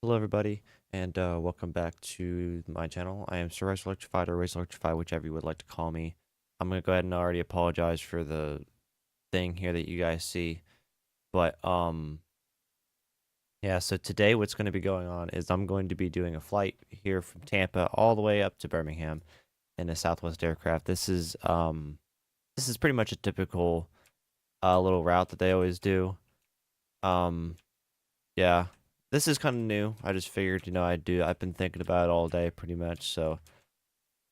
Hello, everybody, and welcome back to my channel. I am Sir Rice Electrified or Rice Electrified, whichever you would like to call me. I'm gonna go ahead and already apologize for the thing here that you guys see, but yeah. So today, what's going to be going on is I'm going to be doing a flight here from Tampa all the way up to Birmingham in a Southwest aircraft. This is pretty much a typical little route that they always do. Um, Yeah, this is kind of new. I just figured, I've been thinking about it all day pretty much. So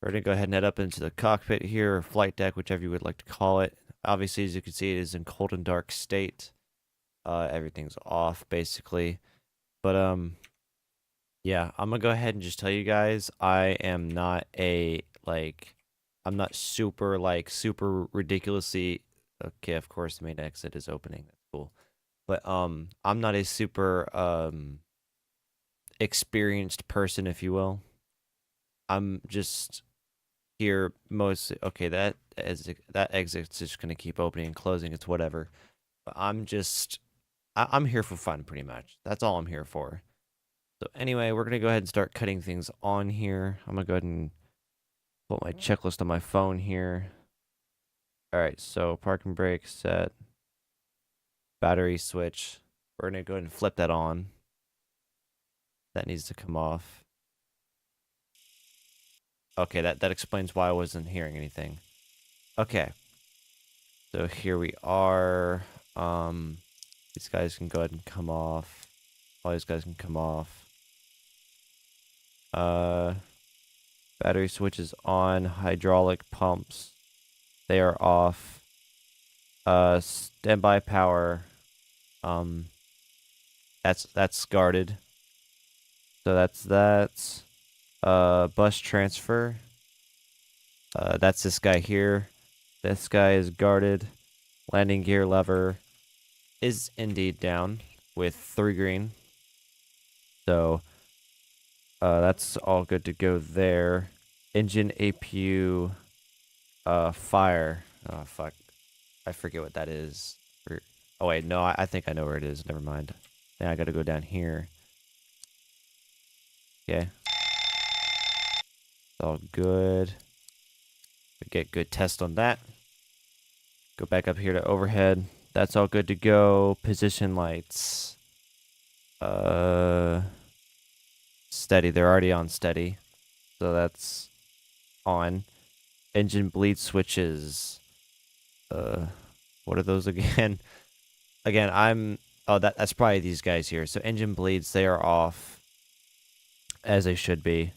we're gonna go ahead and head up into the cockpit here, or flight deck, whichever you would like to call it. Obviously, as you can see, it is in cold and dark state. Everything's off basically. But yeah, I'm gonna go ahead and just tell you guys, I am not I'm not super ridiculously. Okay, of course, the main exit is opening. That's cool. But I'm not a super experienced person, if you will. I'm just here mostly. Okay, that exit's just gonna keep opening and closing. It's whatever. But I'm here for fun, pretty much. That's all I'm here for. So anyway, we're gonna go ahead and start cutting things on here. I'm gonna go ahead and put my checklist on my phone here. All right, so parking brake set, battery switch. We're gonna go ahead and flip that on. That needs to come off. Okay, that explains why I wasn't hearing anything. Okay. So here we are. These guys can go ahead and come off. All these guys can come off. Uh, Battery switch is on. Hydraulic pumps, they are off. Standby power. Um, that's guarded. So that's that. Bus transfer. That's this guy here. This guy is guarded. Landing gear lever is indeed down with 3 green. So that's all good to go there. Engine APU fire. Oh fuck. I forget what that is. Oh wait, no, I think I know where it is. Never mind. Now I gotta go down here. Okay. It's all good. We get good test on that. Go back up here to overhead. That's all good to go. Position lights. Steady. They're already on steady. So that's on. Engine bleed switches. What are those again? Again, that's probably these guys here. So engine bleeds, they are off as they should be.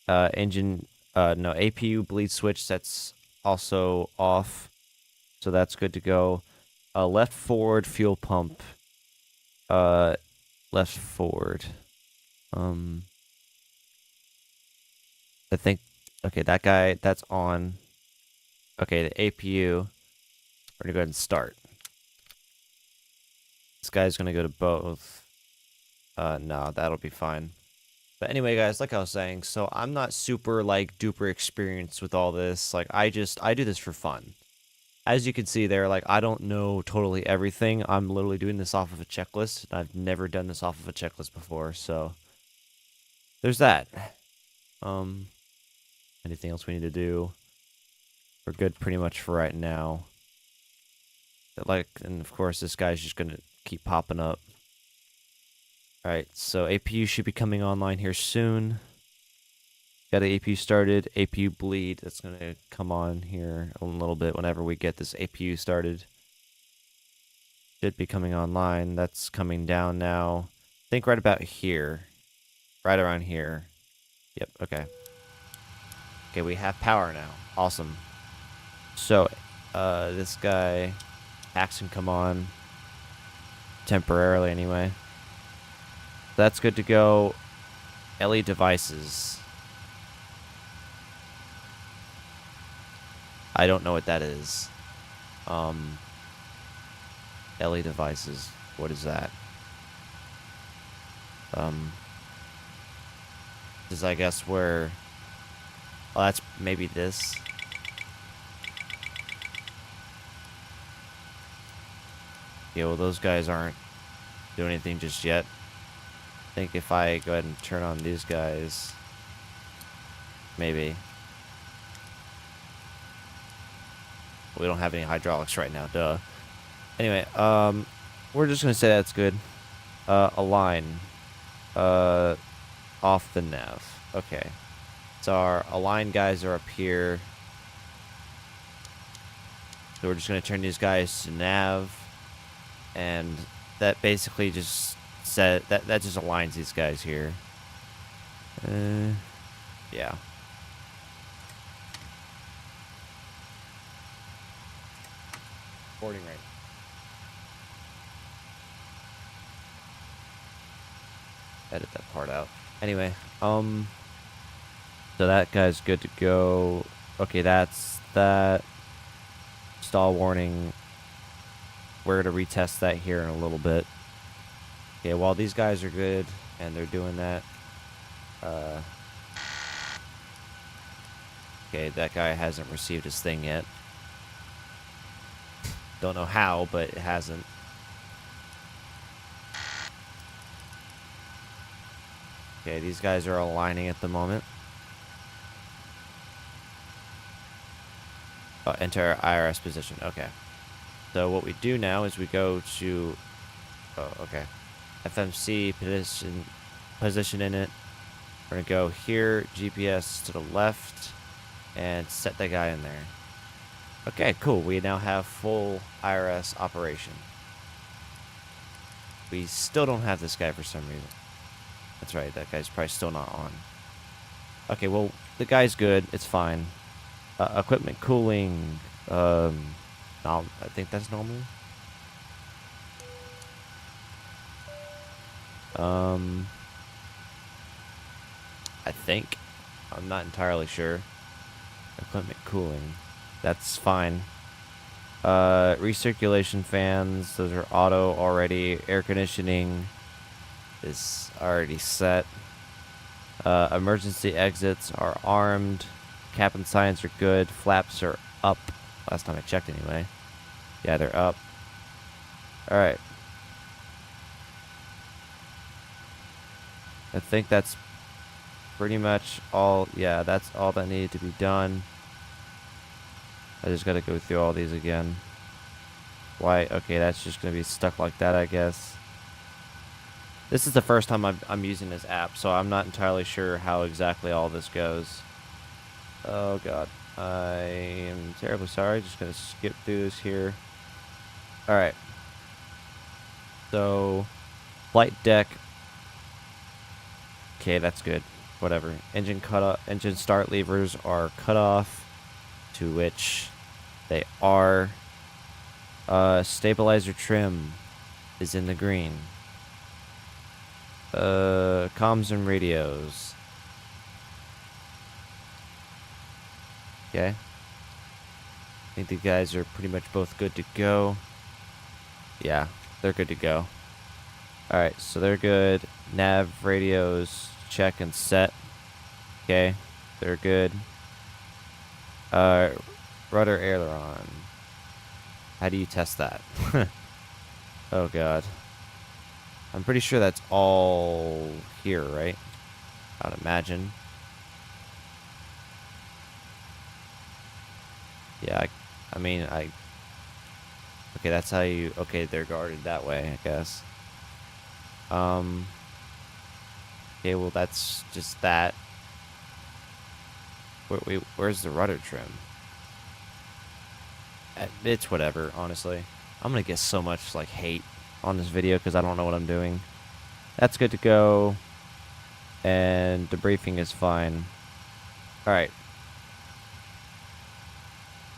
No, APU bleed switch, that's also off. So that's good to go. Left forward fuel pump. Left forward. I think, okay, that guy, that's on. Okay, the APU, we're gonna go ahead and start. This guy's gonna go to both. No, that'll be fine. But anyway, guys, like I was saying, so I'm not super, duper experienced with all this. I do this for fun. As you can see there, I don't know totally everything. I'm literally doing this off of a checklist. I've never done this off of a checklist before, so there's that. Anything else we need to do? We're good pretty much for right now. And of course, this guy's just gonna keep popping up. Alright, so APU should be coming online here soon. Got the APU started. APU bleed, that's gonna come on here a little bit whenever we get this APU started. Should be coming online. That's coming down now. I think right about here. Right around here. Yep, okay. Okay, we have power now. Awesome. So, this guy, hacks can come on. Temporarily, anyway. That's good to go. LE devices. I don't know what that is. LE devices. What is that? This is, I guess, where... Oh, that's maybe this. Yeah, well, those guys aren't doing anything just yet. think if I go ahead and turn on these guys, maybe. We don't have any hydraulics right now, duh. Anyway, we're just gonna say that's good. Align. Off the nav. Okay. So our align guys are up here. So we're just gonna turn these guys to nav, and that basically just that just aligns these guys here. Yeah. Recording right. Edit that part out. Anyway, so that guy's good to go. Okay, that's that. Stall warning. We're gonna retest that here in a little bit. Okay, while these guys are good and they're doing that, okay, that guy hasn't received his thing yet. Don't know how, but it hasn't. Okay, these guys are aligning at the moment. Enter IRS position. Okay. So what we do now is we go to, oh, okay, FMC position in it. We're gonna go here, GPS to the left, and set that guy in there. Okay, cool. We now have full IRS operation. We still don't have this guy for some reason. That's right, that guy's probably still not on. Okay, well, the guy's good. It's fine. Equipment cooling. No, I think that's normal. I think. I'm not entirely sure. Equipment cooling. That's fine. Recirculation fans. Those are auto already. Air conditioning is already set. Emergency exits are armed. Cap and signs are good. Flaps are up. Last time I checked anyway. Yeah, they're up. Alright. I think that's pretty much all. Yeah, that's all that needed to be done. I just gotta go through all these again. Why? Okay, that's just gonna be stuck like that, I guess. This is the first time I'm using this app, so I'm not entirely sure how exactly all this goes. Oh god. I am terribly sorry. Just gonna skip through this here. Alright. So, flight deck. Okay, that's good. Whatever. Engine start levers are cut off, to which they are. Stabilizer trim is in the green. Comms and radios. Okay. I think the guys are pretty much both good to go. Yeah, they're good to go. Alright, so they're good. Nav, radios, check and set. Okay, they're good. Rudder aileron. How do you test that? Oh god. I'm pretty sure that's all here, right? I would imagine. Yeah, I mean, okay, that's how you, okay, they're guarded that way, I guess. Okay, well, that's just that. Where's the rudder trim? It's whatever, honestly. I'm gonna get so much, like, hate on this video because I don't know what I'm doing. That's good to go. And debriefing is fine. Alright.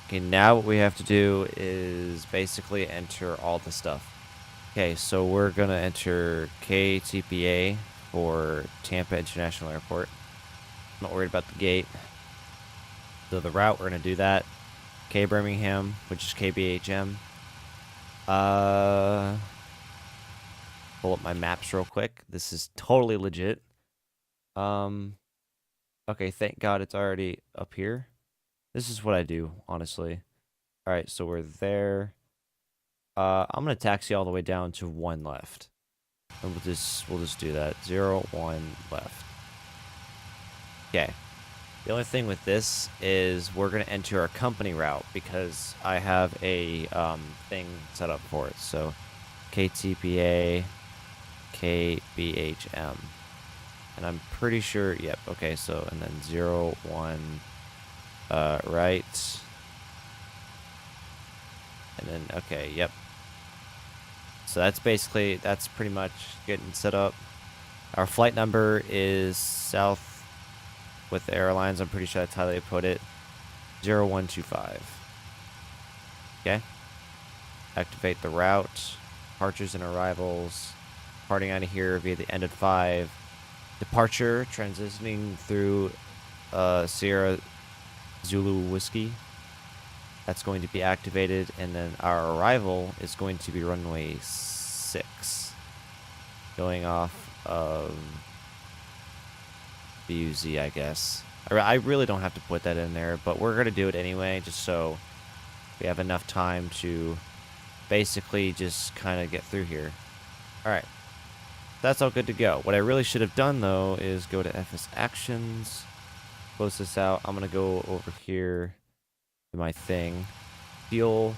Okay, now what we have to do is basically enter all the stuff. Okay, so we're going to enter KTPA for Tampa International Airport. I'm not worried about the gate. So the route, we're going to do that. K Birmingham, which is KBHM. Pull up my maps real quick. This is totally legit. Okay, thank God it's already up here. This is what I do, honestly. Alright, so we're there. I'm going to taxi all the way down to one left. And we'll just do that. 0, 1 left. Okay. The only thing with this is we're gonna enter our company route because I have a thing set up for it. So KTPA KBHM. And I'm pretty sure, yep, okay, so, and then 0, 1, right. And then, okay, yep. So that's pretty much getting set up. Our flight number is south with airlines. I'm pretty sure that's how they put it. 0125. Okay. Activate the route. Departures and arrivals. Departing out of here via the end at 5. Departure, transitioning through Sierra Zulu Whiskey. That's going to be activated, and then our arrival is going to be runway 6. Going off of BUZ, I guess. I really don't have to put that in there, but we're going to do it anyway, just so we have enough time to basically just kind of get through here. Alright. That's all good to go. What I really should have done, though, is go to FS Actions, close this out. I'm going to go over here to my thing. Fuel,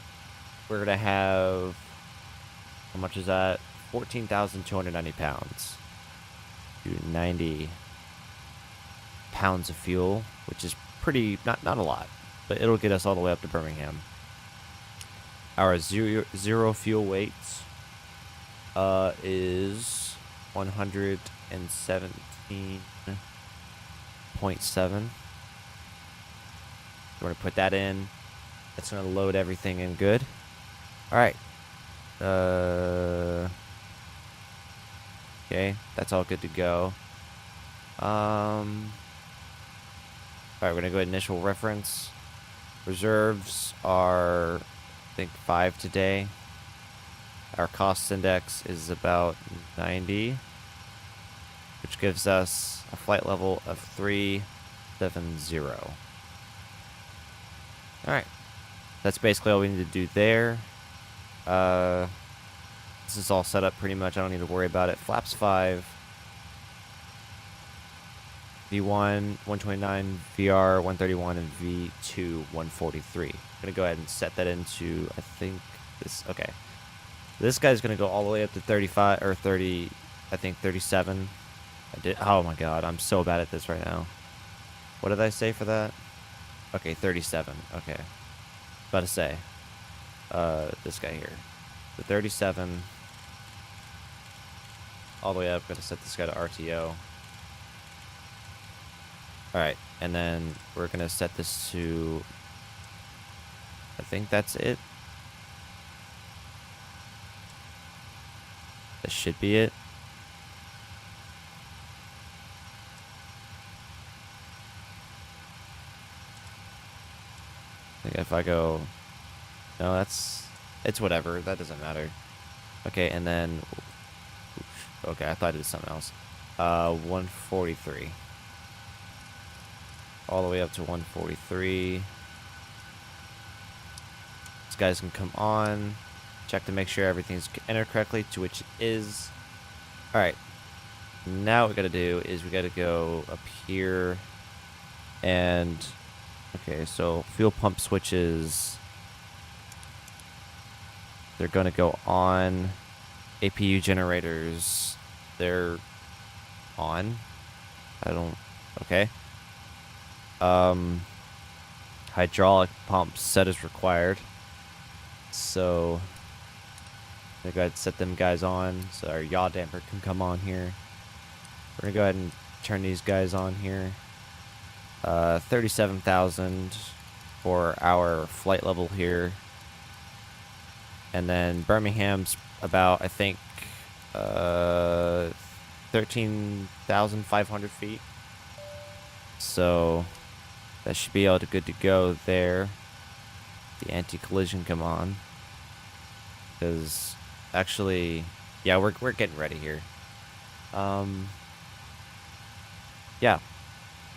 we're going to have, how much is that? 14,290 pounds. 290 pounds of fuel, which is pretty, not a lot, but it'll get us all the way up to Birmingham. Our zero fuel weight is 117.7. We're going to put that in. That's going to load everything in good. All right. Okay, that's all good to go. All right, we're going to go ahead initial reference. Reserves are, I think, 5 today. Our cost index is about 90, which gives us a flight level of 370. Alright. That's basically all we need to do there. This is all set up pretty much. I don't need to worry about it. Flaps 5. V1, 129, VR, 131, and V2, 143. I'm going to go ahead and set that into, I think, this. Okay. This guy's going to go all the way up to 35, or 30, I think 37. Oh my god, I'm so bad at this right now. What did I say for that? Okay, 37. Okay. About to say. This guy here. The 37. All the way up. Going to set this guy to RTO. Alright, and then we're going to set this to, I think that's it. That should be it. I think if I go, no, it's whatever. That doesn't matter. Okay, and then, okay, I thought it was something else. 143. All the way up to 143. These guys can come on. Check to make sure everything's entered correctly, to which it is. Alright. Now what we gotta do is we gotta go up here. And, okay, so fuel pump switches. They're gonna go on. APU generators. They're on. I don't, okay. Hydraulic pumps set as required. So I'm gonna go ahead and set them guys on so our yaw damper can come on here. We're gonna go ahead and turn these guys on here. 37,000 for our flight level here. And then Birmingham's about, I think, 13,500 feet. So that should be all good to go there. The anti-collision come on. Because actually, yeah, we're getting ready here. Yeah.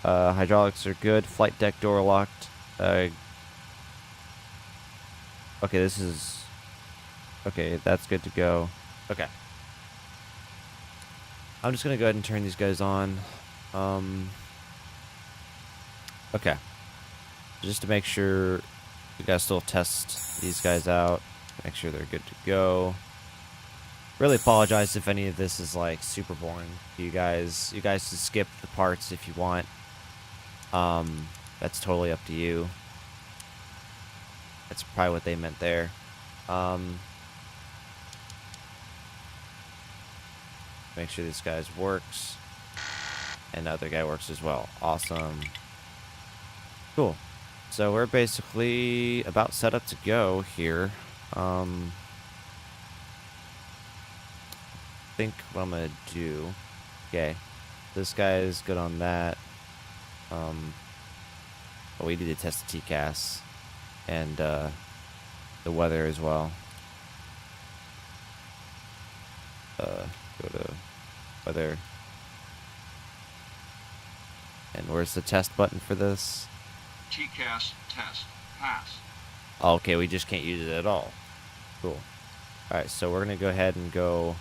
Hydraulics are good. Flight deck door locked. Okay, this is, okay, that's good to go. Okay. I'm just gonna go ahead and turn these guys on. Okay. Just to make sure we gotta still test these guys out, make sure they're good to go. Really apologize if any of this is like super boring to you guys. You guys can skip the parts if you want. That's totally up to you. That's probably what they meant there. Make sure this guy's works. And the other guy works as well. Awesome. Cool. So we're basically about set up to go here. I think what I'm gonna do. Okay. This guy is good on that. But we need to test the TCAS and the weather as well. Go to weather. And where's the test button for this? TCAS test pass. Oh, okay, we just can't use it at all. Cool. Alright, so we're gonna go ahead and go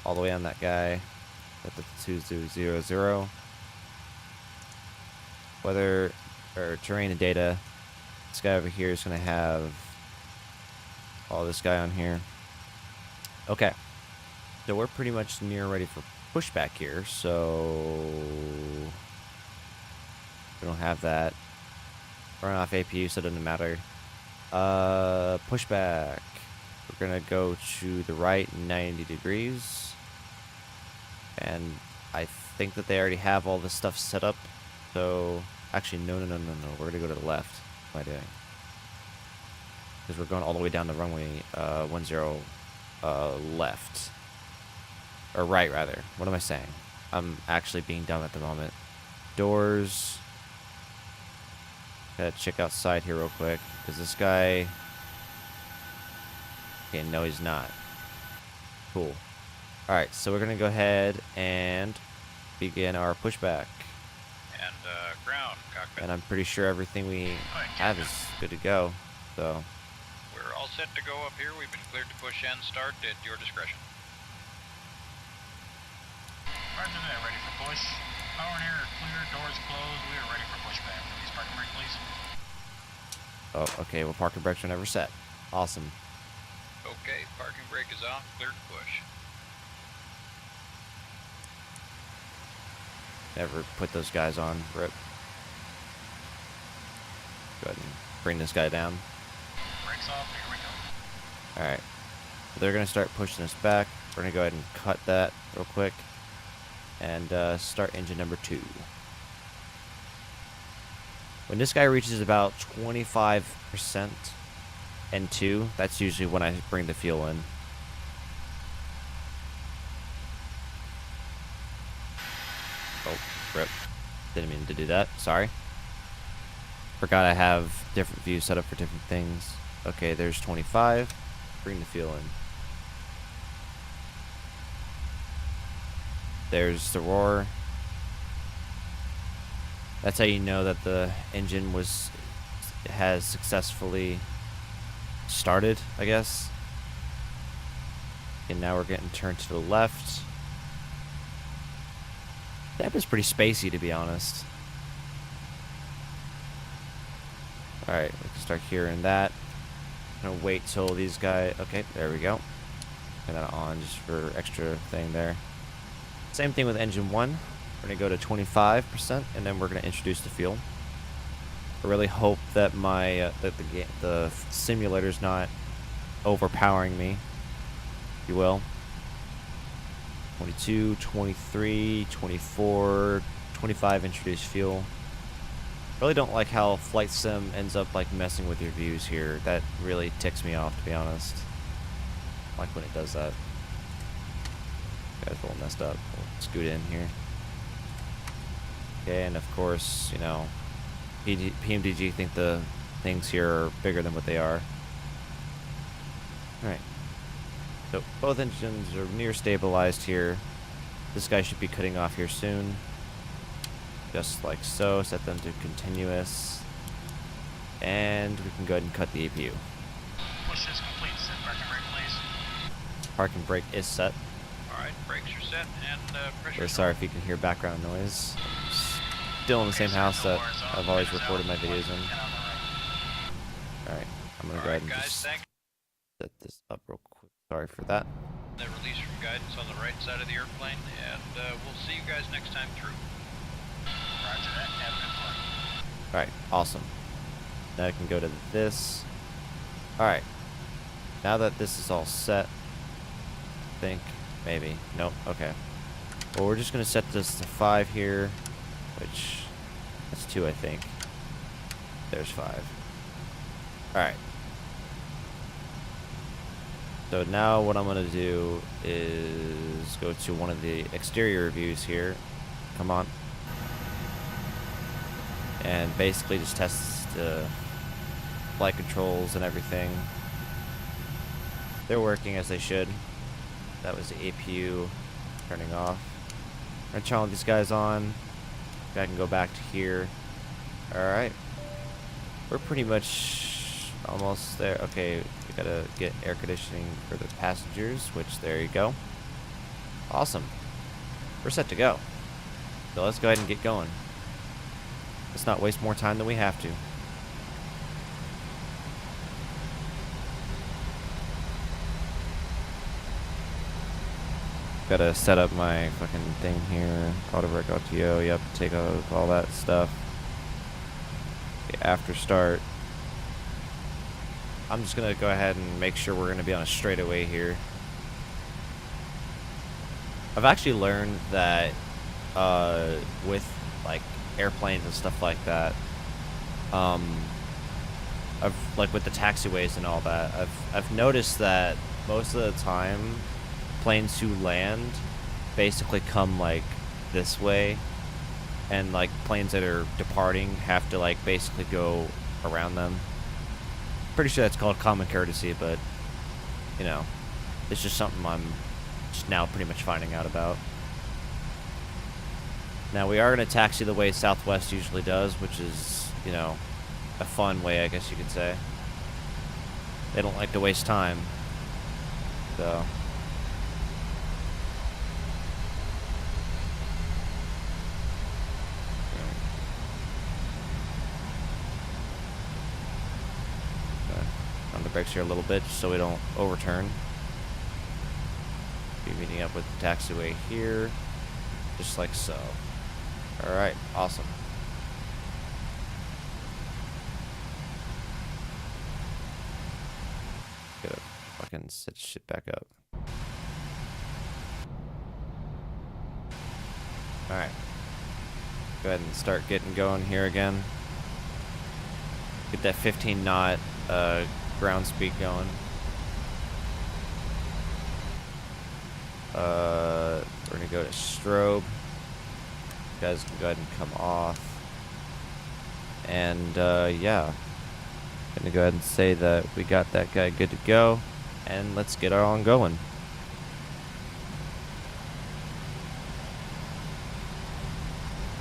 all the way on that guy. At the 2200. Weather or terrain and data. This guy over here is gonna have all this guy on here. Okay. So we're pretty much near ready for pushback here, so we don't have that. Run off APU, so it doesn't matter. Pushback. We're gonna go to the right 90 degrees. And I think that they already have all this stuff set up. So, actually, no. We're gonna go to the left. What am I doing? Because we're going all the way down the runway 10 left. Or right, rather. What am I saying? I'm actually being dumb at the moment. Doors. Gotta check outside here real quick. Because this guy... Okay, no he's not. Cool. Alright, so we're gonna go ahead and begin our pushback. And ground, cockpit. And I'm pretty sure everything we have is good to go. So... We're all set to go up here. We've been cleared to push and start at your discretion. Roger that, ready for push. Power and air are clear, doors closed, we are ready for pushback. Release parking brake, please. Oh, okay, well, parking brakes are never set. Awesome. Okay, parking brake is off, cleared to push. Never put those guys on. Rip. Go ahead and bring this guy down. Brakes off, here we go. Alright. So they're going to start pushing us back. We're going to go ahead and cut that real quick. And start engine number 2. When this guy reaches about 25% N2, that's usually when I bring the fuel in. Oh, rip. Didn't mean to do that. Sorry. Forgot I have different views set up for different things. Okay, there's 25. Bring the fuel in. There's the roar. That's how you know that the engine has successfully started, I guess. And now we're getting turned to the left. That was pretty spacey, to be honest. Alright, we can start hearing that. I'm gonna wait till these guys... Okay, there we go. Turn that on just for extra thing there. Same thing with engine 1. We're going to go to 25%, and then we're going to introduce the fuel. I really hope that my the simulator's not overpowering me, if you will. 22, 23, 24, 25 introduce fuel. Really don't like how Flight Sim ends up like messing with your views here. That really ticks me off, to be honest. I like when it does that. Guys, a little messed up. We'll scoot in here. Okay, and of course, you know, PMDG think the things here are bigger than what they are. Alright. So, both engines are near stabilized here. This guy should be cutting off here soon. Just like so. Set them to continuous. And we can go ahead and cut the APU. Push is complete. Set parking brake, please. Parking brake is set. Alright, brakes are set and pressure. We're sorry if you can hear background noise. I'm still in the same house that I've always recorded my videos in. Alright, I'm gonna go ahead and guys, just thank set this up real quick. Sorry for that. the release from guidance on the right side of the airplane, and we'll see you guys next time through. Roger that. Have a good flight. Alright, awesome. Now I can go to this. Alright. Now that this is all set, I think, maybe. Nope, okay. Well, we're just going to set this to 5 here, which, that's 2, I think. There's 5. Alright. So now what I'm going to do is go to one of the exterior views here. Come on. And basically just test the flight controls and everything. They're working as they should. That was the APU turning off. I'm gonna turn all these guys on. I can go back to here. Alright. We're pretty much almost there. Okay, we gotta get air conditioning for the passengers, which there you go. Awesome. We're set to go. So let's go ahead and get going. Let's not waste more time than we have to. Gotta set up my fucking thing here. Auto rec RTO, yep, take out all that stuff. Okay, after start. I'm just gonna go ahead and make sure we're gonna be on a straightaway here. I've actually learned that with like airplanes and stuff like that, like with the taxiways and all that, I've noticed that most of the time planes who land basically come like this way, and like planes that are departing have to like basically go around them. Pretty sure that's called common courtesy, but you know, it's just something I'm just now pretty much finding out about. Now we are going to taxi the way Southwest usually does, which is, you know, a fun way, I guess you could say. They don't like to waste time, so. On the brakes here a little bit, just so we don't overturn. Be meeting up with the taxiway here, just like so. Alright, awesome. Gotta fucking set shit back up. Alright. Go ahead and start getting going here again. Get that 15 knot ground speed going. We're gonna go to strobe. You guys can go ahead and come off. And yeah, gonna go ahead and say that we got that guy good to go, and let's get on going.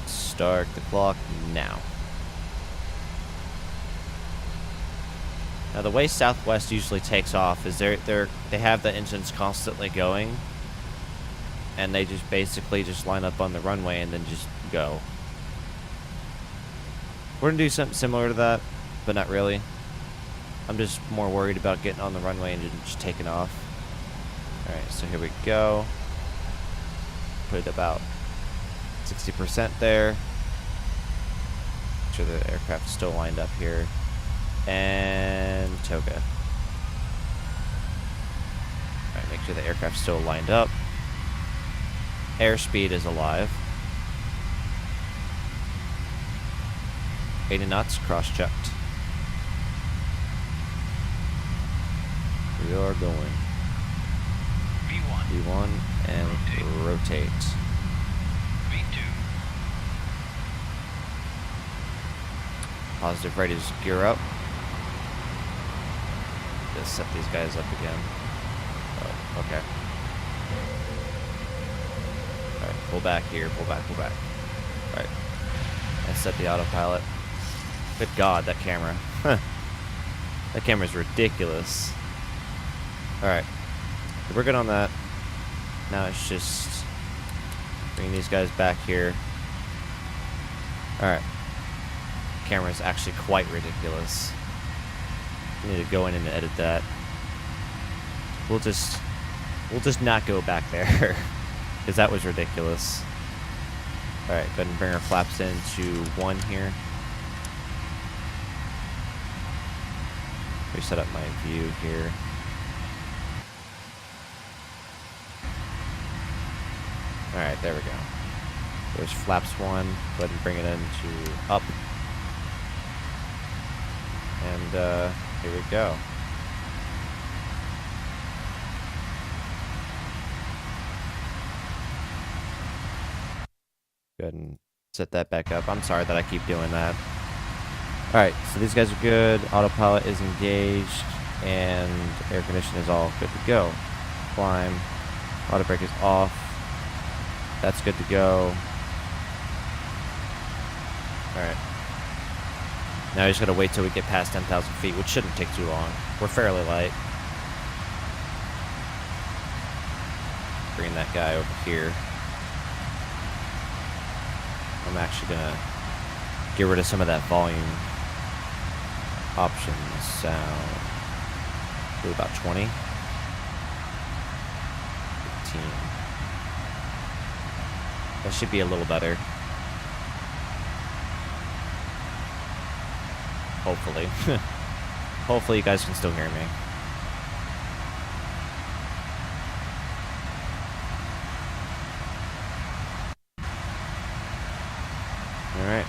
Start the clock now. Now the way Southwest usually takes off is they have the engines constantly going, and they just basically just line up on the runway and then just go. We're gonna do something similar to that, but not really. I'm just more worried about getting on the runway and just taking off. Alright, so here we go. Put it about 60% there. Make sure the aircraft is still lined up here. And toga. Alright, make sure the aircraft's still lined up. Airspeed is alive. 80 knots, cross-checked. We are going. V1. V1 and rotate. V2. Positive, ready to gear up. Just set these guys up again. Oh, okay. Alright, pull back here, pull back, pull back. Alright. And set the autopilot. Good God, that camera. That camera's ridiculous. Alright. We're good on that. Now it's just bringing these guys back here. Alright. Camera is actually quite ridiculous. I need to go in and edit that. We'll just not go back there. Because that was ridiculous. Alright, go ahead and bring our flaps into 1 here. Reset up my view here. Alright, there we go. There's flaps 1. Go ahead and bring it into up. And here we go. Go ahead and set that back up. I'm sorry that I keep doing that. Alright, so these guys are good. Autopilot is engaged. And air conditioning is all good to go. Climb. Auto brake is off. That's good to go. Alright. Now we just gotta wait till we get past 10,000 feet, which shouldn't take too long. We're fairly light. Bring that guy over here. I'm actually gonna get rid of some of that volume options sound. Do about 20. 15. That should be a little better. Hopefully. Hopefully you guys can still hear me. Alright.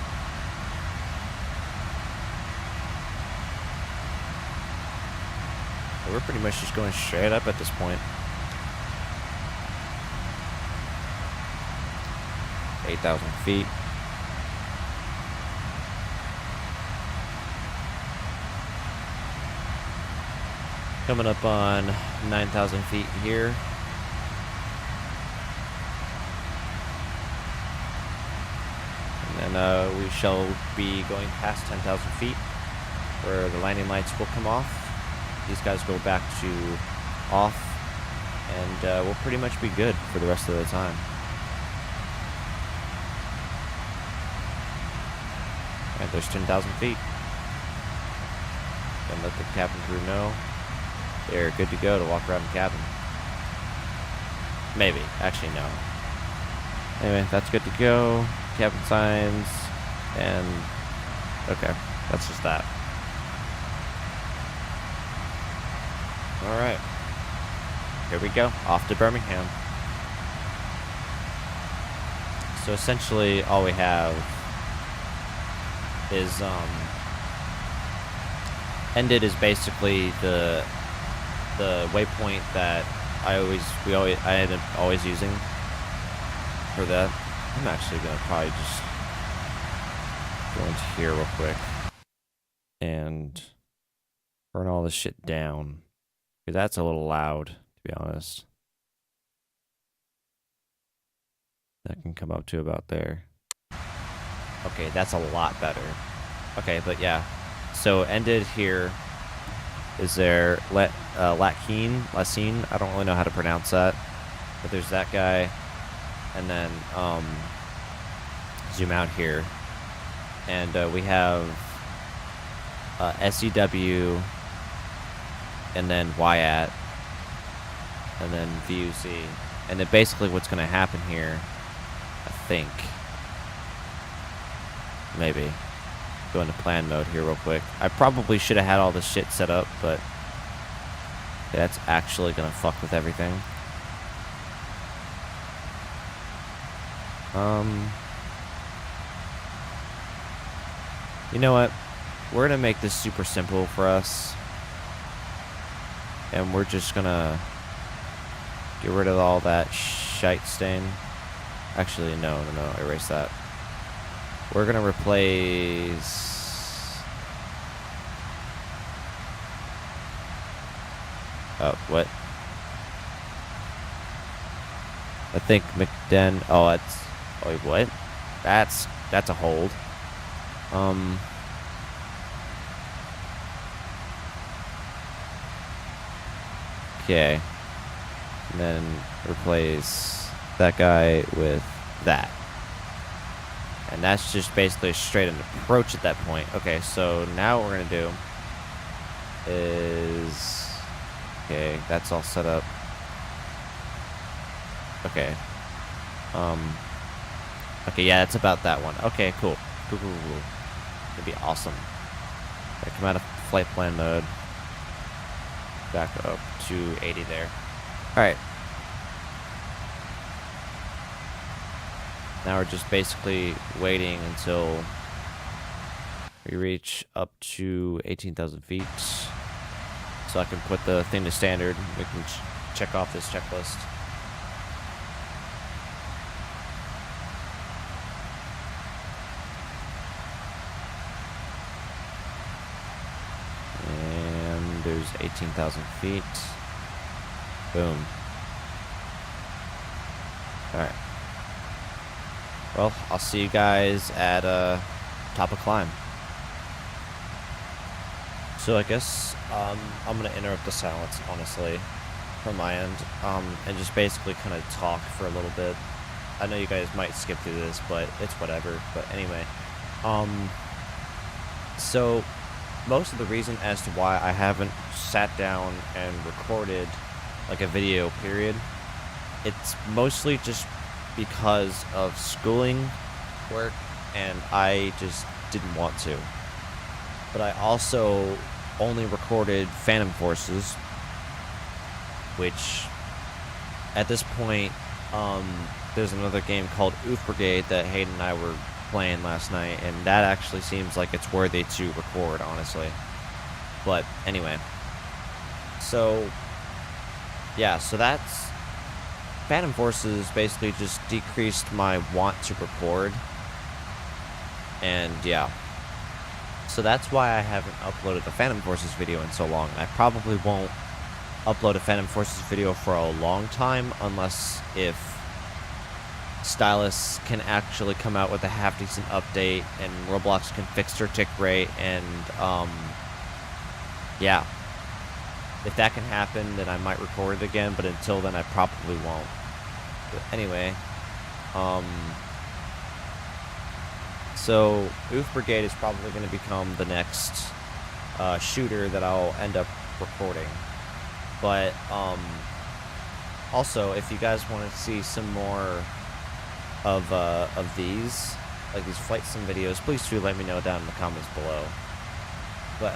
So we're pretty much just going straight up at this point. 8,000 feet. Coming up on 9,000 feet here. And then we shall be going past 10,000 feet where the landing lights will come off. These guys go back to off. And we'll pretty much be good for the rest of the time. And there's 10,000 feet. And let the cabin crew know they're good to go to walk around the cabin. Maybe. Actually, no. Anyway, that's good to go. Cabin signs. And... okay. That's just that. Alright. Here we go. Off to Birmingham. So essentially, all we have is, ended is basically the waypoint that I end up always using for that. I'm actually gonna probably just go into here real quick and turn all this shit down, because that's a little loud, to be honest. That can come up to about there. Okay, that's a lot better. Okay, but yeah. So ended here is there Lacine? I don't really know how to pronounce that. But there's that guy. And then zoom out here. And we have SEW and then YAT and then VUC. And then basically what's gonna happen here, I think. Maybe. Go into plan mode here real quick. I probably should have had all this shit set up, but that's actually gonna fuck with everything. You know what? We're gonna make this super simple for us. And we're just gonna get rid of all that shite stain. Actually, no, erase that. We're gonna replace... oh, what? I think McDen... oh, that's... oh, wait, what? That's a hold. Okay. and then replace that guy with that. And that's just basically straight an approach at that point. Okay, so now what we're gonna do is, okay, that's all set up. Okay. Okay, yeah, that's about that one. Okay, cool. Cool. It'd be awesome. Okay, come out of flight plan mode. Back up to 80 there. Alright. Now we're just basically waiting until we reach up to 18,000 feet. So I can put the thing to standard. We can check off this checklist. And there's 18,000 feet. Boom. Alright. Well, I'll see you guys at top of climb. So I guess I'm gonna interrupt the silence, honestly, from my end, and just basically kind of talk for a little bit. I know you guys might skip through this, but it's whatever. But anyway, so most of the reason as to why I haven't sat down and recorded like a video, period, it's mostly just because of schooling, work, and I just didn't want to. But I also only recorded Phantom Forces, which at this point, there's another game called Oof Brigade that Hayden and I were playing last night, and that actually seems like it's worthy to record, honestly. But anyway, so yeah, so that's Phantom Forces basically just decreased my want to record, and yeah. So that's why I haven't uploaded a Phantom Forces video in so long. I probably won't upload a Phantom Forces video for a long time, unless if Stylus can actually come out with a half-decent update, and Roblox can fix their tick rate, and, yeah. If that can happen, then I might record it again, but until then, I probably won't. But anyway, so Oof Brigade is probably going to become the next shooter that I'll end up recording. But also, if you guys want to see some more of these, like these flight sim videos, please do let me know down in the comments below. But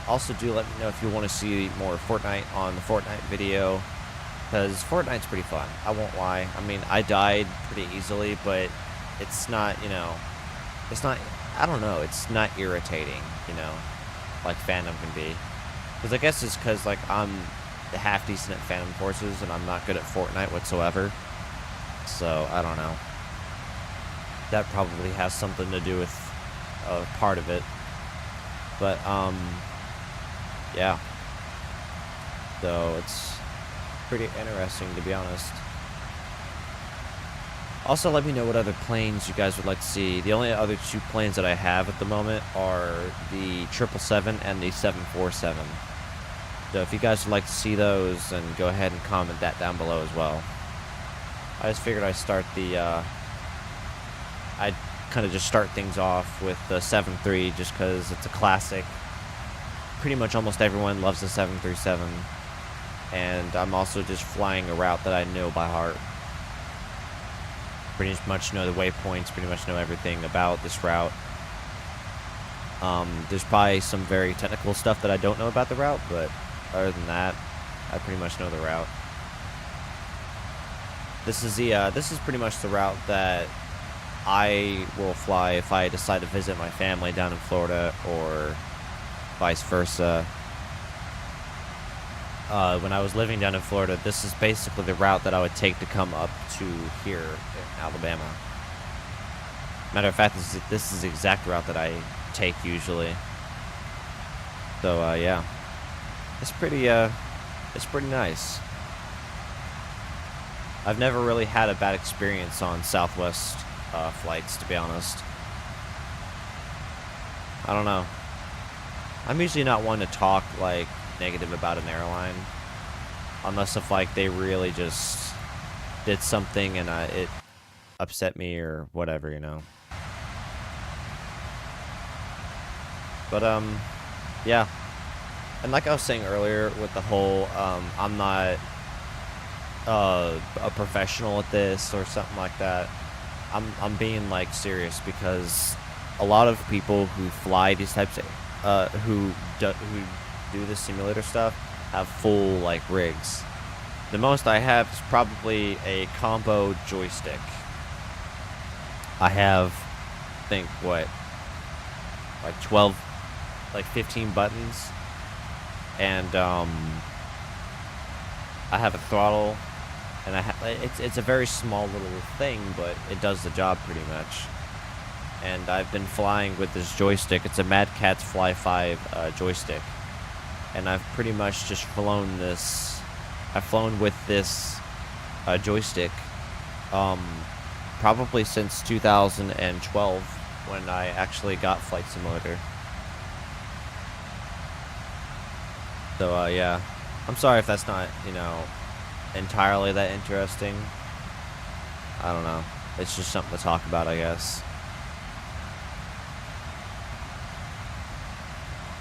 also do let me know if you want to see more Fortnite on the Fortnite video, because Fortnite's pretty fun. I won't lie. I mean, I died pretty easily, but it's not, you know, it's not, I don't know, it's not irritating, you know, like Phantom can be. Because I guess it's because, like, I'm half decent at Phantom Forces, and I'm not good at Fortnite whatsoever. So, I don't know. That probably has something to do with part of it. But, yeah. So, it's pretty interesting, to be honest. Also, let me know what other planes you guys would like to see. The only other two planes that I have at the moment are the 777 and the 747. So if you guys would like to see those, then go ahead and comment that down below as well. I just figured I'd start the, I'd kind of just start things off with the 7.3 just because it's a classic. Pretty much almost everyone loves the 737. And I'm also just flying a route that I know by heart. Pretty much know the waypoints, pretty much know everything about this route. There's probably some very technical stuff that I don't know about the route, but other than that, I pretty much know the route. This is pretty much the route that I will fly if I decide to visit my family down in Florida, or vice versa. When I was living down in Florida, this is basically the route that I would take to come up to here in Alabama. Matter of fact, this is the exact route that I take usually. So, yeah. It's pretty nice. I've never really had a bad experience on Southwest flights, to be honest. I don't know. I'm usually not one to talk, like, negative about an airline. unless if like they really just did something and it upset me or whatever, you know. But yeah. And like I was saying earlier with the whole I'm not a professional at this or something like that. I'm being like serious because a lot of people who fly these types of who do the simulator stuff have full like rigs. The most I have is probably a combo joystick. I have, I think what, like 12, like 15 buttons, and I have a throttle. And it's a very small little thing, but it does the job pretty much. And I've been flying with this joystick. It's a Mad Catz Fly 5 joystick. And I've pretty much just flown this. I've flown with this joystick probably since 2012 when I actually got Flight Simulator. So yeah, I'm sorry if that's not, you know, entirely that interesting. I don't know. It's just something to talk about, I guess.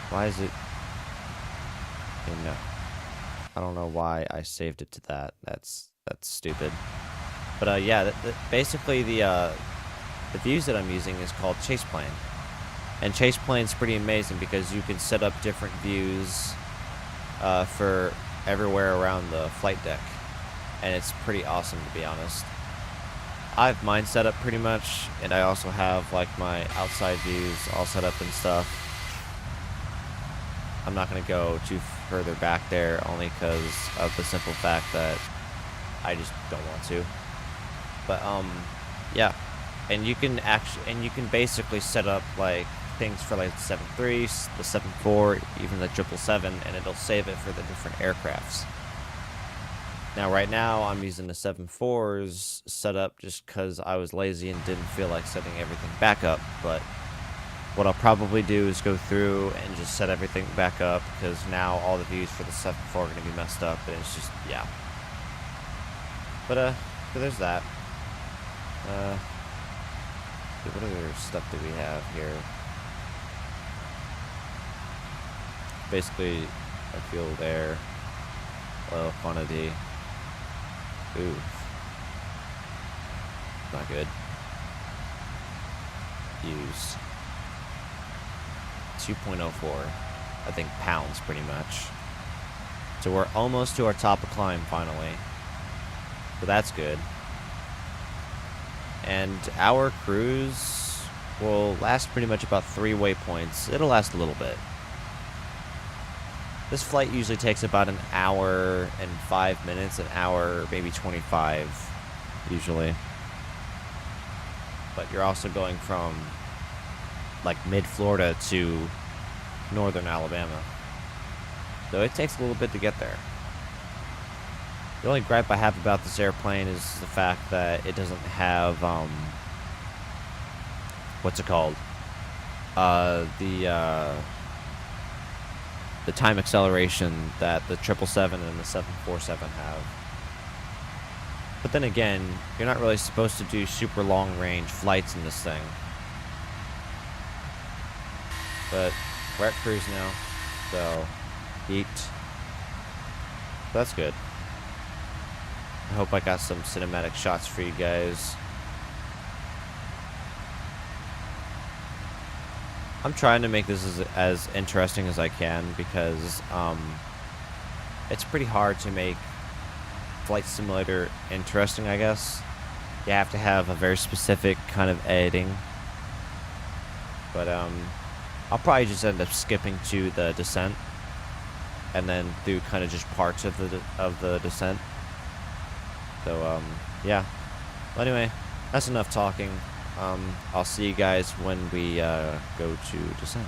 Why is it? You know, I don't know why I saved it to that. That's stupid. But yeah, basically the views that I'm using is called Chase Plane, and Chase Plane's pretty amazing because you can set up different views for everywhere around the flight deck. And it's pretty awesome, to be honest. I have mine set up pretty much, and I also have like my outside views all set up and stuff. I'm not going to go too further back there, only because of the simple fact that I just don't want to. But yeah, and you can basically set up like things for like the 7.3, the 7.4, even the 777, and it'll save it for the different aircrafts. Now, right now, I'm using the 7.4's setup just because I was lazy and didn't feel like setting everything back up. But what I'll probably do is go through and just set everything back up because now all the views for the 7.4 are going to be messed up, and it's just, yeah. But, so there's that. What other stuff do we have here? Basically, a fuel there. Oil quantity. Ooh. Not good. Use 2.04. I think pounds pretty much. So we're almost to our top of climb finally. So that's good. And our cruise will last pretty much about 3 waypoints. It'll last a little bit. This flight usually takes about an hour and 5 minutes, an hour, maybe 25, usually. But you're also going from, like, mid-Florida to northern Alabama. So it takes a little bit to get there. The only gripe I have about this airplane is the fact that it doesn't have, what's it called? The time acceleration that the 777 and the 747 have. But then again, you're not really supposed to do super long range flights in this thing. But we're at cruise now, so eat. That's good. I hope I got some cinematic shots for you guys. I'm trying to make this as interesting as I can because it's pretty hard to make Flight Simulator interesting, I guess. You have to have a very specific kind of editing. But I'll probably just end up skipping to the descent and then do kind of just parts of the descent. So yeah. Well, anyway, that's enough talking. I'll see you guys when we go to descent.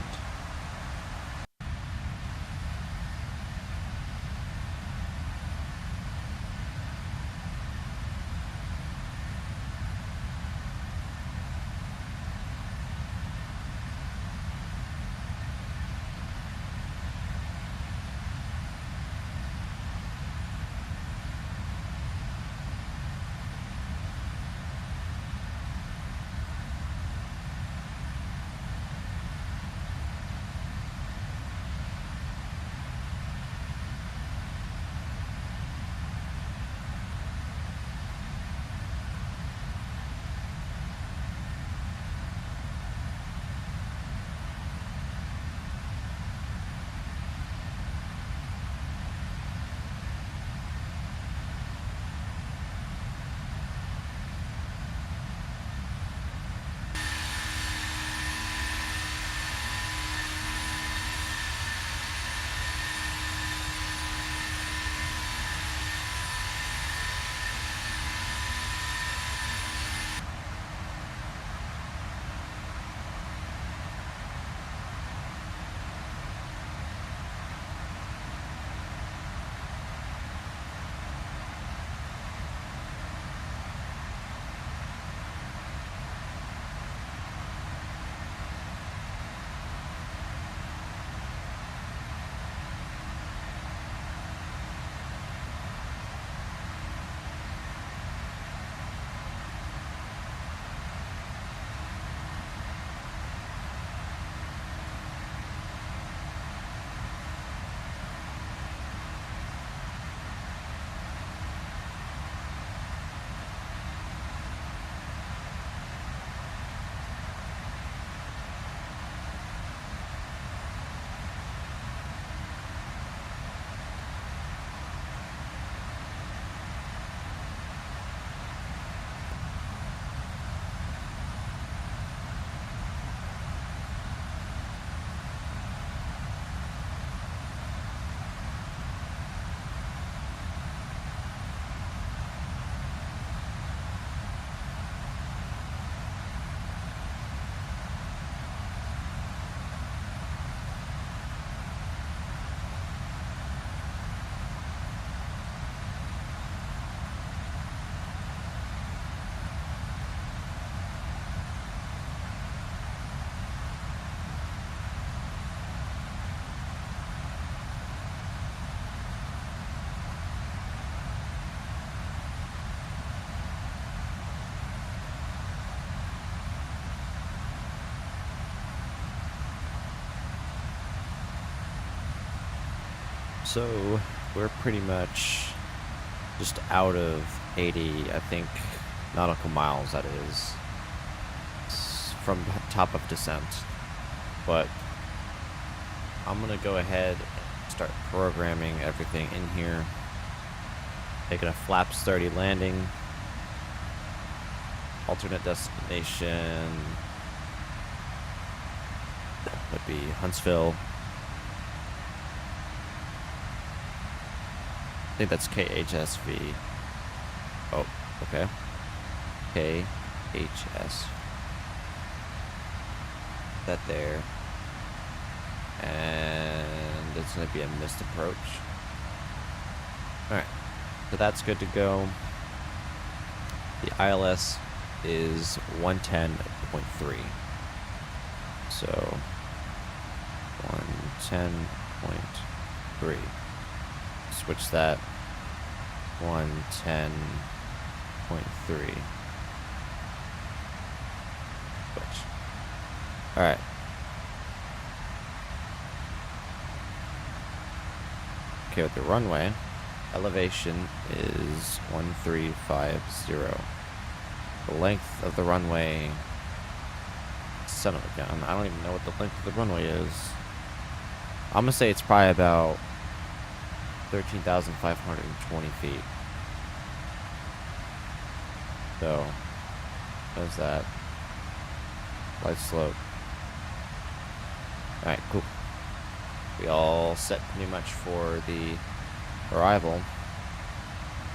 So we're pretty much just out of 80, I think, nautical miles, that is, from top of descent. But I'm going to go ahead and start programming everything in here. Taking a flaps 30 landing. Alternate destination would be Huntsville. I think that's KHSV. Oh, okay. KHS. That there. And it's going to be a missed approach. Alright. So that's good to go. The ILS is 110.3. So 110.3. Switch that. 110.3. Switch. Alright. Okay, with the runway, elevation is 1350. The length of the runway, son of a gun, I don't even know what the length of the runway is. I'm gonna say it's probably about 13,520 feet. So, how's that? Light slope. Alright, cool. We all set pretty much for the arrival.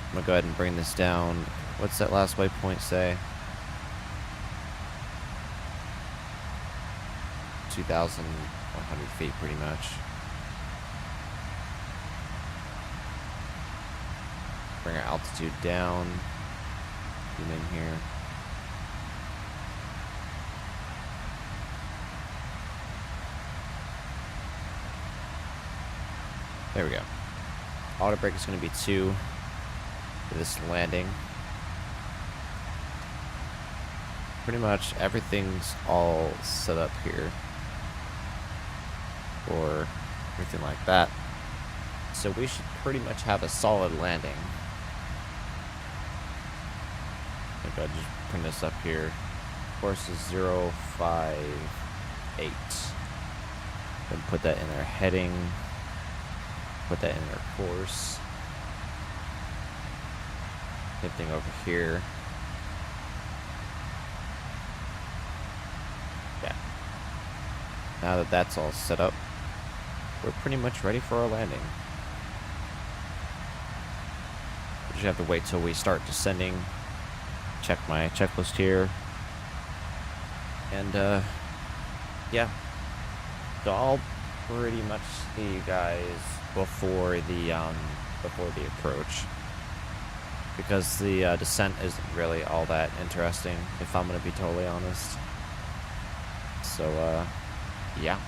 I'm gonna go ahead and bring this down. What's that last waypoint say? 2,100 feet, pretty much. Bring our altitude down. Zoom in here. There we go. Auto brake is going to be 2 for this landing. Pretty much everything's all set up here for everything like that. So we should pretty much have a solid landing. I think I'll just bring this up here. Course is 058. Then put that in our heading. Put that in our course. Same thing over here. Yeah. Now that that's all set up, we're pretty much ready for our landing. We just have to wait till we start descending. Check my checklist here. And, yeah. So I'll pretty much see you guys before the approach, because the descent isn't really all that interesting, if I'm gonna be totally honest. So yeah.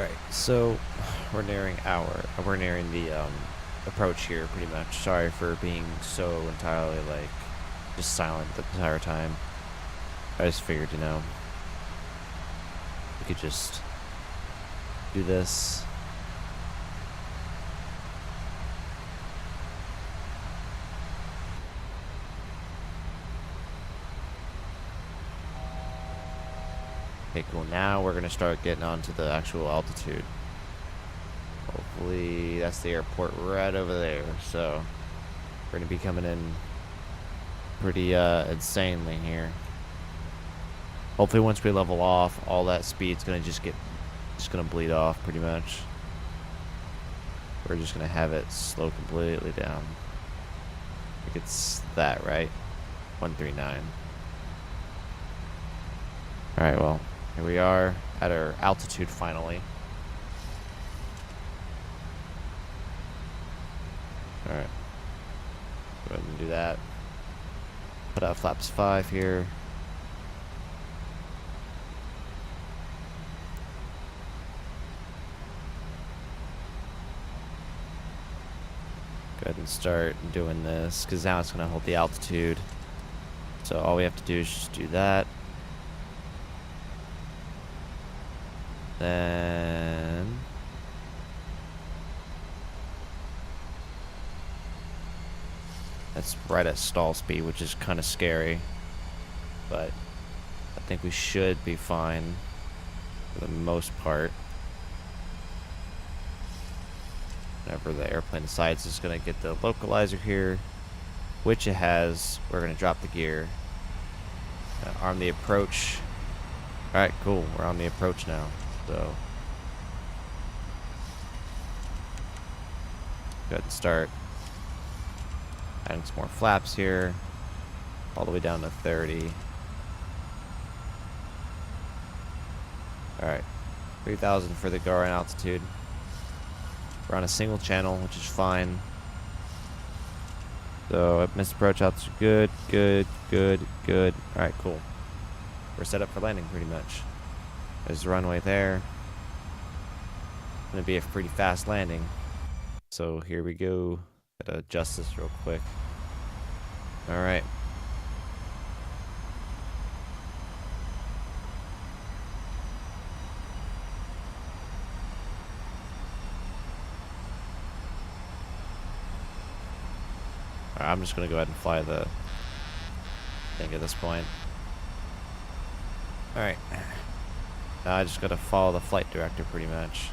Alright, so we're nearing the approach here pretty much. Sorry for being so entirely like just silent the entire time. I just figured, you know, we could just do this. Okay, cool. Now we're gonna start getting onto the actual altitude. Hopefully that's the airport right over there. So we're gonna be coming in pretty insanely here. Hopefully once we level off, all that speed's gonna just gonna bleed off pretty much. We're just gonna have it slow completely down. I think it's that, right? 139. Alright, well, here we are at our altitude finally. Alright. Go ahead and do that. Put out flaps 5 here. Go ahead and start doing this, because now it's going to hold the altitude. So all we have to do is just do that. Then that's right at stall speed, which is kind of scary, but I think we should be fine for the most part. Whenever the airplane decides it's going to get the localizer here, which it has, we're going to drop the gear. Arm the approach. Alright, cool. We're on the approach now. So go ahead and start adding some more flaps here, all the way down to 30. Alright, 3,000 for the go around altitude. We're on a single channel, which is fine. So at missed approach altitude, good. Alright, cool. We're set up for landing pretty much. There's the runway there. Gonna be a pretty fast landing. So here we go. Gotta adjust this real quick. Alright. I'm just gonna go ahead and fly the thing at this point. Alright. Now I just gotta follow the flight director pretty much.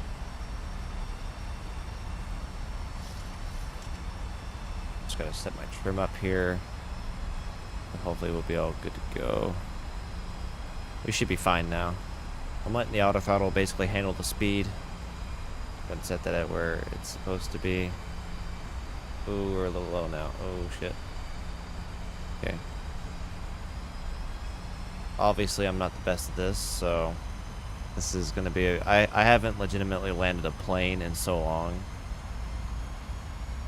Just gotta set my trim up here. And hopefully we'll be all good to go. We should be fine now. I'm letting the auto throttle basically handle the speed. Go ahead and set that at where it's supposed to be. Ooh, we're a little low now. Oh, shit. Okay. Obviously, I'm not the best at this, so this is going to be... I haven't legitimately landed a plane in so long.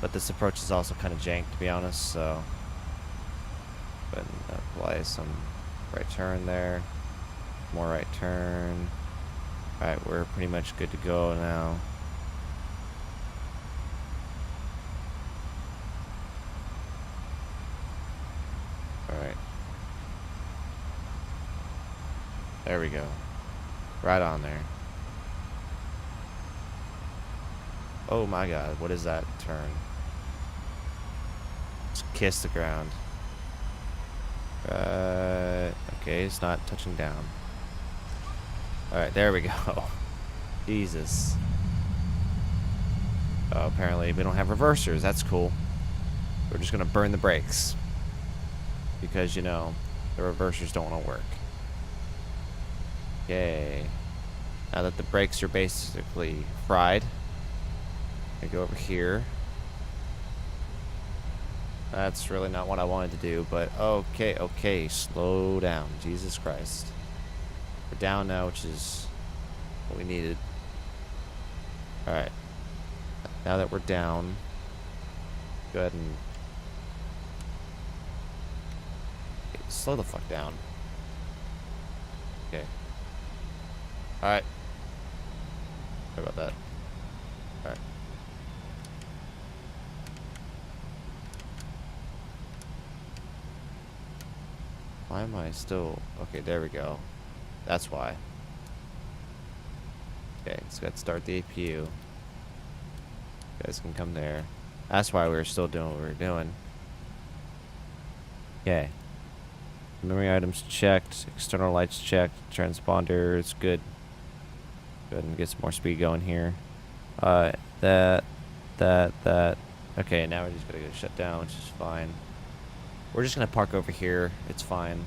But this approach is also kind of jank, to be honest, so... Go ahead and apply some right turn there. More right turn. Alright, we're pretty much good to go now. Alright. There we go. Right on there. Oh my god, what is that turn? Just kiss the ground. Okay, it's not touching down. Alright, there we go. Jesus. Oh, apparently we don't have reversers. That's cool. We're just gonna burn the brakes. Because, you know, the reversers don't want to work. Okay. Now that the brakes are basically fried, I go over here. That's really not what I wanted to do, but okay, slow down. Jesus Christ. We're down now, which is what we needed. Alright. Now that we're down, go ahead and slow the fuck down. Okay. Alright. Sorry about that. Alright. Why am I still... Okay, there we go. That's why. Okay, let's go start the APU. You guys can come there. That's why we were still doing what we were doing. Okay. Memory items checked. External lights checked. Transponder is good. Go ahead and get some more speed going here. That. Okay, now we're just gonna get shut down, which is fine. We're just gonna park over here. It's fine.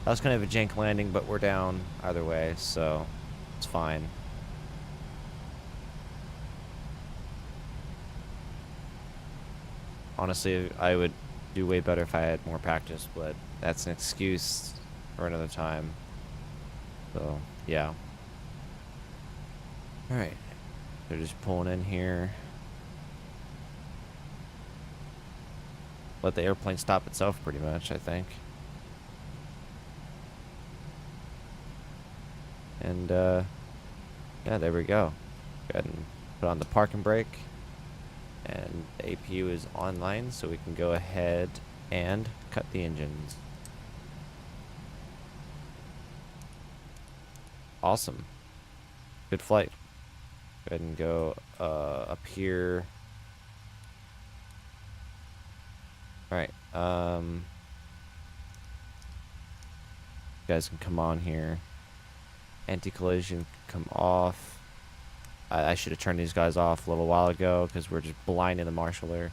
That was kind of a jank landing, but we're down either way, so it's fine. Honestly, I would do way better if I had more practice, but that's an excuse for another time. So, yeah. Alright. They're just pulling in here. Let the airplane stop itself pretty much, I think. And, yeah, there we go. Go ahead and put on the parking brake. And the APU is online, so we can go ahead and cut the engines. Awesome. Good flight. Go ahead and go up here. Alright, you guys can come on here. Anti-collision come off. I should have turned these guys off a little while ago because we're just blinding the marshal there.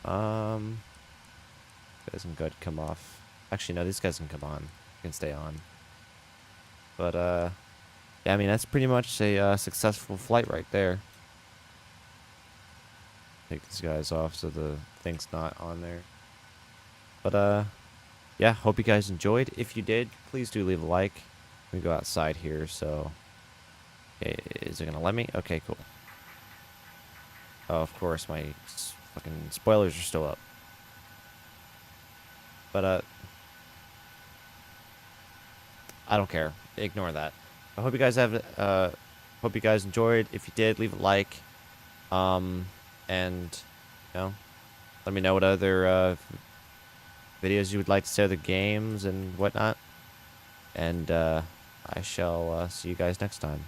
Guys can go ahead and come off. Actually, no, these guys can come on. Can stay on. But, yeah, I mean, that's pretty much a successful flight right there. Take these guys off so the thing's not on there. But, yeah, hope you guys enjoyed. If you did, please do leave a like. Let me go outside here, so... Okay, is it gonna let me? Okay, cool. Oh, of course, my fucking spoilers are still up. But, I don't care. Ignore that. I hope you guys hope you guys enjoyed. If you did, leave a like. And, you know, let me know what other, videos you would like to see, other games and whatnot. And, I shall, see you guys next time.